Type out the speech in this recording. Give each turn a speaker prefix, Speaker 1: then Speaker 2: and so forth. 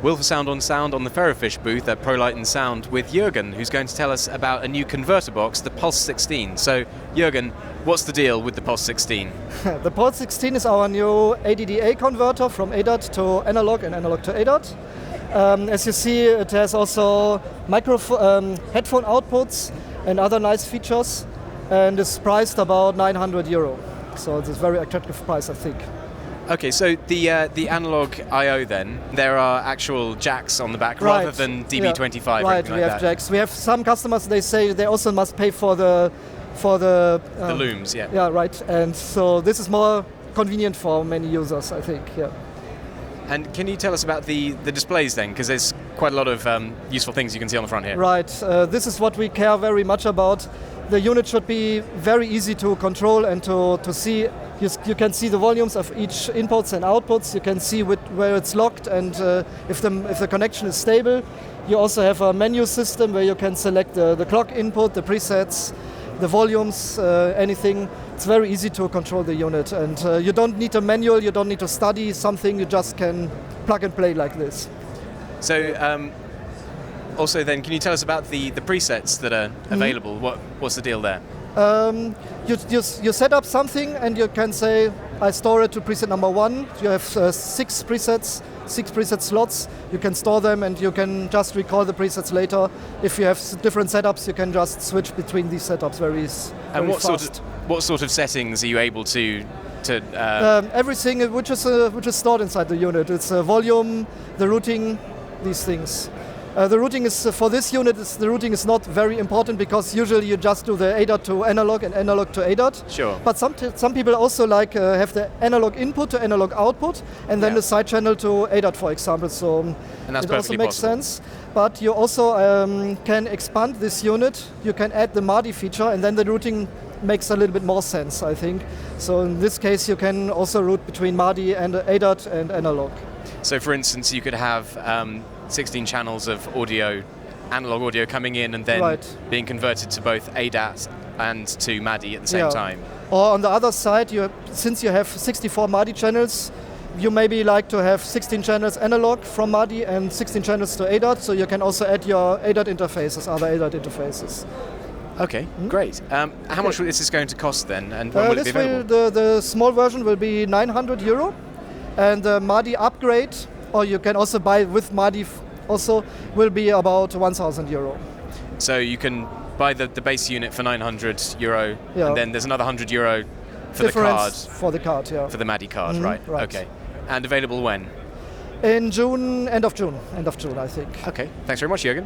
Speaker 1: Will for Sound on the Ferrofish booth at Prolight and Sound with Jürgen, who's going to tell us about a new converter box, the Pulse 16. So, Jürgen, what's the deal with the Pulse 16?
Speaker 2: The Pulse 16 is our new ADAT converter from ADAT to analog and analog to ADAT. As you see, it has also headphone outputs and other nice features, and is priced about €900. So it's a very attractive price, I think.
Speaker 1: Okay, so the analog I/O then, there are actual jacks on the back rather than DB25 or
Speaker 2: right,
Speaker 1: anything
Speaker 2: we
Speaker 1: like
Speaker 2: have
Speaker 1: that.
Speaker 2: jacks. We have some customers, they say they also must pay for the
Speaker 1: looms, yeah.
Speaker 2: Yeah, right. And so this is more convenient for many users, I think, yeah.
Speaker 1: And can you tell us about the displays then? Because there's quite a lot of useful things you can see on the front here.
Speaker 2: Right, this is what we care very much about. The unit should be very easy to control and to see. You can see the volumes of each inputs and outputs. You can see where it's locked and if the connection is stable. You also have a menu system where you can select the clock input, the presets, the volumes, anything. It's very easy to control the unit, and you don't need a manual, you don't need to study something, you just can plug and play like this.
Speaker 1: So, also then, can you tell us about the presets that are available? What's the deal there?
Speaker 2: You set up something and you can say, I store it to preset number 1. You have 6 presets, 6 preset slots. You can store them and you can just recall the presets later. If you have different setups, you can just switch between these setups very fast.
Speaker 1: And what sort of settings are you able to
Speaker 2: everything which is stored inside the unit. It's volume, the routing, these things. The routing is for this unit. The routing is not very important because usually you just do the ADAT to analog and analog to ADAT.
Speaker 1: Sure.
Speaker 2: But some people also like have the analog input to analog output and then the side channel to ADAT, for example. So
Speaker 1: and that's
Speaker 2: it also makes
Speaker 1: possible.
Speaker 2: sense. But you also can expand this unit. You can add the MADI feature, and then the routing makes a little bit more sense, I think. So in this case, you can also route between MADI and ADAT and analog.
Speaker 1: So, for instance, you could have 16 channels of audio, analog audio coming in and then being converted to both ADAT and to MADI at the same time.
Speaker 2: Or on the other side, since you have 64 MADI channels, you maybe like to have 16 channels analog from MADI and 16 channels to ADAT, so you can also add your ADAT interfaces, other ADAT interfaces.
Speaker 1: Okay, great. How much is this going to cost then, and when will it be available?
Speaker 2: The small version will be €900, and the MADI upgrade, or you can also buy with MADI also, will be about €1,000.
Speaker 1: So you can buy the base unit for €900, and then there's another €100 for the card.
Speaker 2: For the card, yeah.
Speaker 1: For the MADI card, right. Okay. And available when?
Speaker 2: In June, end of June, I think.
Speaker 1: Okay, thanks very much, Jürgen.